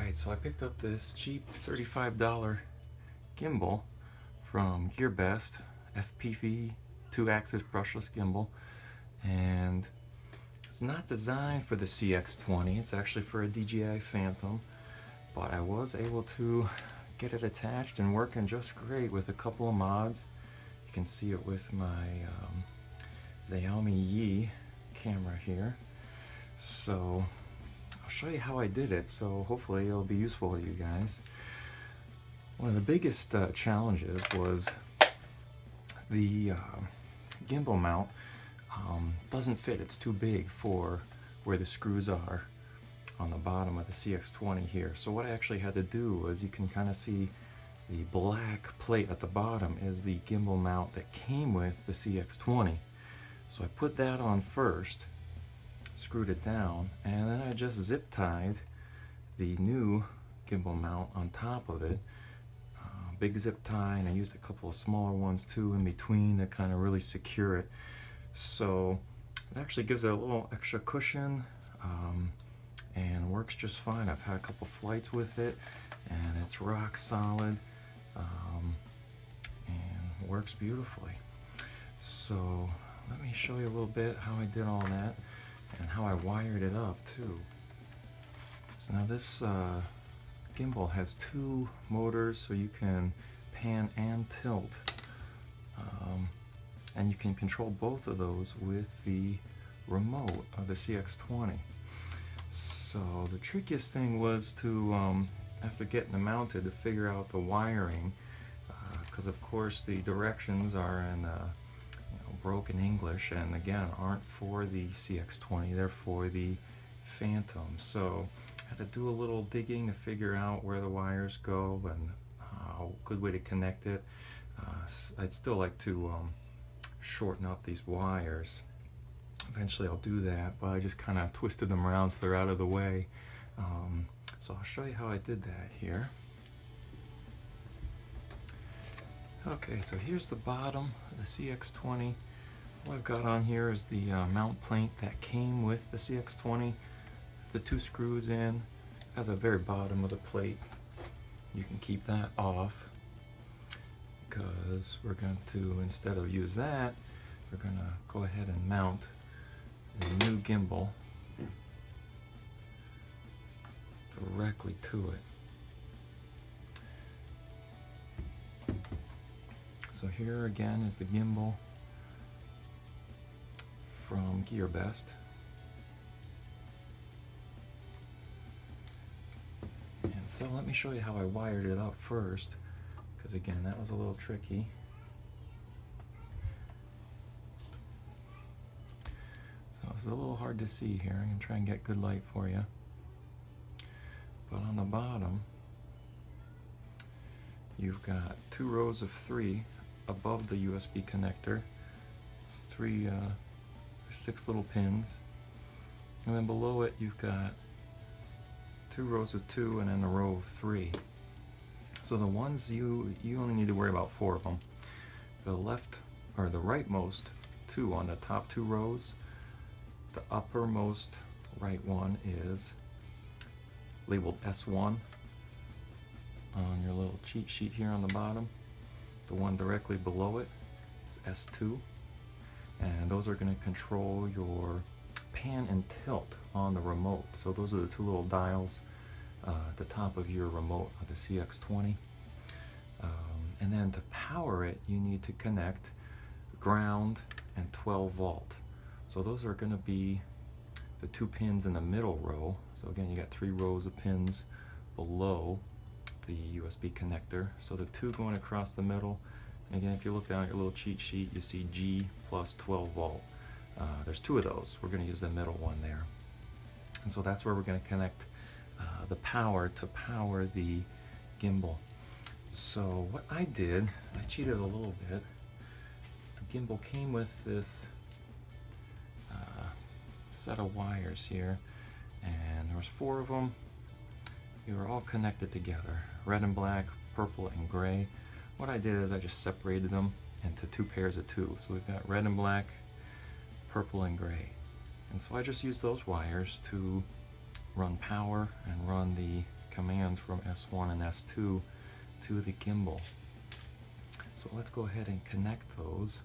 Alright, so I picked up this cheap $35 gimbal from GearBest, FPV 2-axis brushless gimbal, and it's not designed for the CX-20, it's actually for a DJI Phantom, but I was able to get it attached and working just great with a couple of mods. You can see it with my Xiaomi Yi camera here. So I'll show you how I did it, so hopefully it'll be useful to you guys. One of the biggest challenges was the gimbal mount doesn't fit. It's too big for where the screws are on the bottom of the CX-20 here. So what I actually had to do was, you can kind of see the black plate at the bottom is the gimbal mount that came with the CX-20. So I put that on first, screwed it down, and then I just zip tied the new gimbal mount on top of it. Big zip tie, and I used a couple of smaller ones too in between to kind of really secure it. So it actually gives it a little extra cushion and works just fine. I've had a couple flights with it and it's rock solid and works beautifully. So let me show you a little bit how I did all that and how I wired it up too. So now this gimbal has two motors, so you can pan and tilt, and you can control both of those with the remote of the CX-20. So the trickiest thing was to, after getting them mounted, to figure out the wiring, because of course the directions are in broken English, and again aren't for the CX-20, they're for the Phantom. So I had to do a little digging to figure out where the wires go and a good way to connect it. I'd still like to shorten up these wires. Eventually I'll do that, but I just kind of twisted them around so they're out of the way. So I'll show you how I did that here. Okay, so here's the bottom of the CX-20. What I've got on here is the mount plate that came with the CX-20. The two screws in at the very bottom of the plate. You can keep that off because we're going to, instead of use that, we're going to go ahead and mount the new gimbal directly to it. So here again is the gimbal from GearBest. So let me show you how I wired it up first, because again that was a little tricky. So it's a little hard to see here. I'm going to try and get good light for you. But on the bottom you've got two rows of three above the USB connector. It's six little pins, and then below it you've got two rows of two and then a row of three. So the ones you only need to worry about four of them. The left, or the rightmost two on the top two rows, the uppermost right one is labeled S1 on your little cheat sheet here on the bottom. The one directly below it is S2, and those are going to control your pan and tilt on the remote. So those are the two little dials at the top of your remote of the CX-20. And then to power it, you need to connect ground and 12 volt. So those are going to be the two pins in the middle row. So again, you got three rows of pins below the USB connector. So the two going across the middle. And again, if you look down at your little cheat sheet, you see G plus 12 volt. There's two of those. We're going to use the middle one there. And so that's where we're going to connect the power to power the gimbal. So what I did, I cheated a little bit. The gimbal came with this set of wires here, and there was four of them. They were all connected together, red and black, purple and gray. What I did is I just separated them into two pairs of two. So we've got red and black, purple and gray. And so I just used those wires to run power and run the commands from S1 and S2 to the gimbal. So let's go ahead and connect those.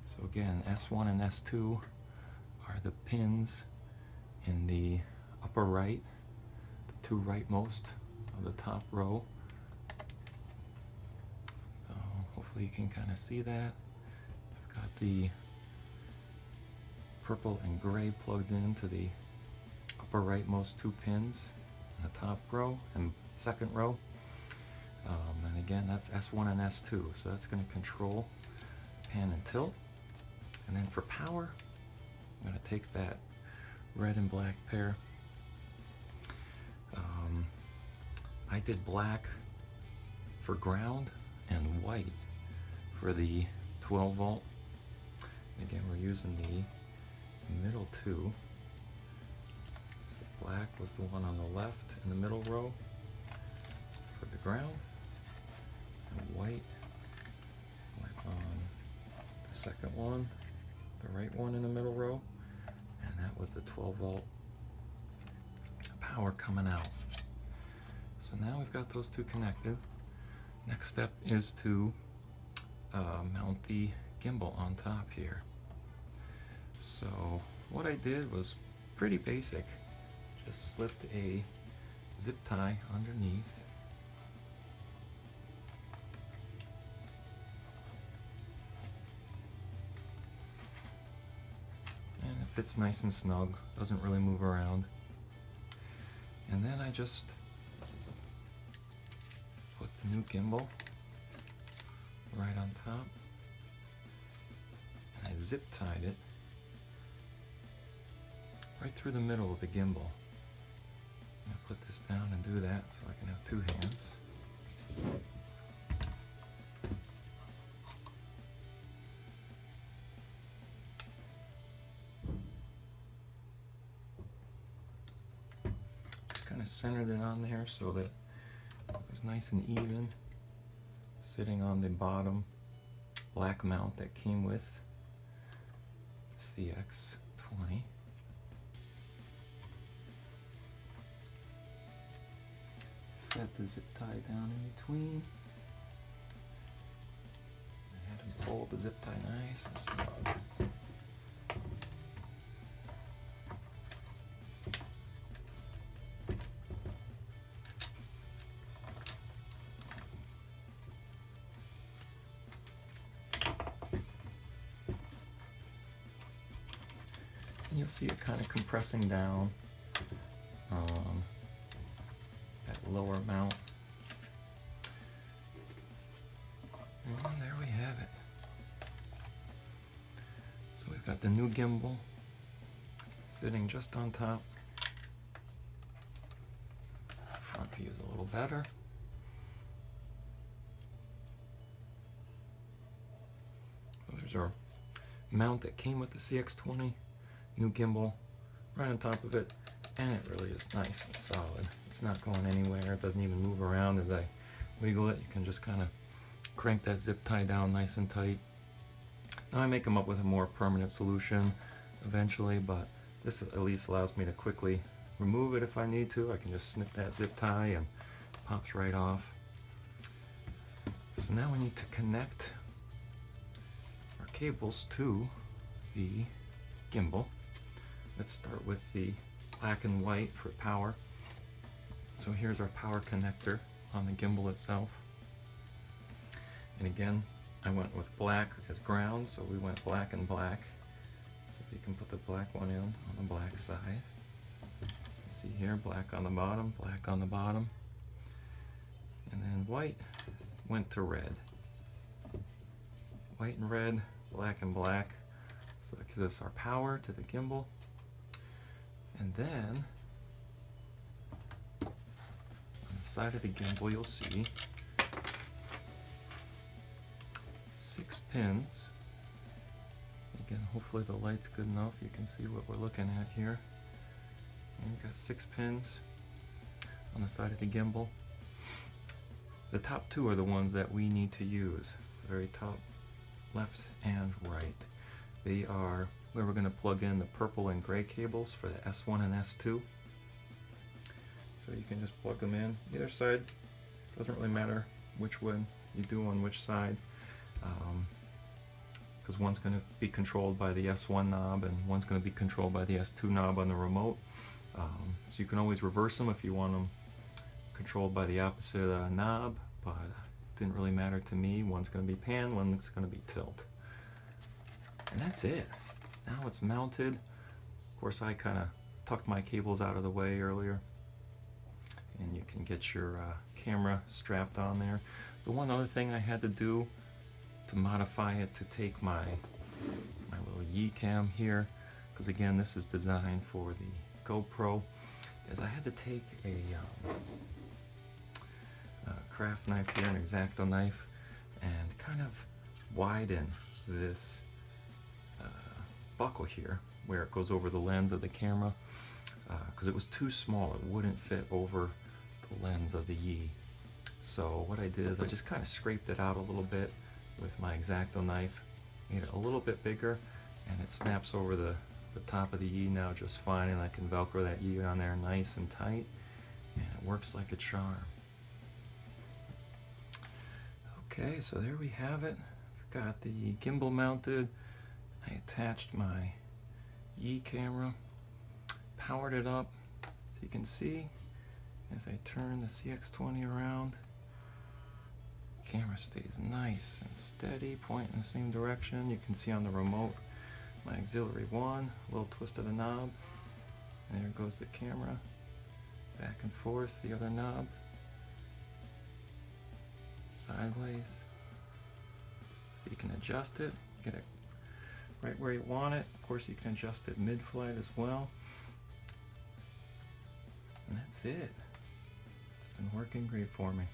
So again, S1 and S2 are the pins in the upper right, the two rightmost of the top row. So hopefully you can kind of see that. I've got the purple and gray plugged into the upper rightmost two pins in the top row and second row. And again, that's S1 and S2, so that's going to control pan and tilt. And then for power, I'm going to take that red and black pair. I did black for ground and white for the 12 volt. Again, we're using the middle two. So black was the one on the left in the middle row for the ground, and white went on the second one, the right one in the middle row, and that was the 12 volt power coming out. So now we've got those two connected. Next step is to mount the gimbal on top here. So what I did was pretty basic. Just slipped a zip tie underneath. And it fits nice and snug, doesn't really move around. And then I just put the new gimbal right on top, and I zip tied it right through the middle of the gimbal. I'm going to put this down and do that so I can have two hands. Just kind of centered it on there so that it was nice and even, sitting on the bottom black mount that came with CX-20. Got the zip tie down in between. I had to pull the zip tie nice and snug. And you'll see it kind of compressing down. Lower mount. And there we have it. So we've got the new gimbal sitting just on top. Front view is a little better. So there's our mount that came with the CX-20, new gimbal right on top of it. And it really is nice and solid. It's not going anywhere. It doesn't even move around as I wiggle it. You can just kind of crank that zip tie down nice and tight. Now I may come up with a more permanent solution eventually, but this at least allows me to quickly remove it if I need to. I can just snip that zip tie and it pops right off. So now we need to connect our cables to the gimbal. Let's start with the black and white for power. So here's our power connector on the gimbal itself. And again, I went with black as ground, so we went black and black. So you can put the black one in on the black side. See here, black on the bottom, black on the bottom. And then white went to red. White and red, black and black. So that gives us our power to the gimbal. And then, on the side of the gimbal, you'll see 6 pins. Again, hopefully the light's good enough. You can see what we're looking at here. And we've got 6 pins on the side of the gimbal. The top 2 are the ones that we need to use. The very top, left and right. They are where we're going to plug in the purple and gray cables for the S1 and S2. So So you can just plug them in either side. Doesn't really matter which one you do on which side, because one's going to be controlled by the S1 knob and one's going to be controlled by the S2 knob on the remote. So you can always reverse them if you want them controlled by the opposite knob, but it didn't really matter to me. One's going to be pan, one's going to be tilt. And that's it. Now it's mounted. Of course, I kind of tucked my cables out of the way earlier, and you can get your camera strapped on there. The one other thing I had to do to modify it to take my little Yi cam here, because again this is designed for the GoPro, is I had to take a craft knife here, an X-Acto knife, and kind of widen this buckle here where it goes over the lens of the camera, because it was too small. It wouldn't fit over the lens of the Yi. So what I did is I just kind of scraped it out a little bit with my X-Acto knife, made it a little bit bigger, and it snaps over the top of the Yi now just fine, and I can Velcro that Yi on there nice and tight, and it works like a charm. Okay, so there we have it. Got the gimbal mounted. I attached my Yi camera, powered it up, so you can see as I turn the CX-20 around, camera stays nice and steady, pointing in the same direction. You can see on the remote my auxiliary one, a little twist of the knob, and there goes the camera, back and forth, the other knob, sideways, so you can adjust it, get it right where you want it. Of course you can adjust it mid-flight as well, and that's it. It's been working great for me.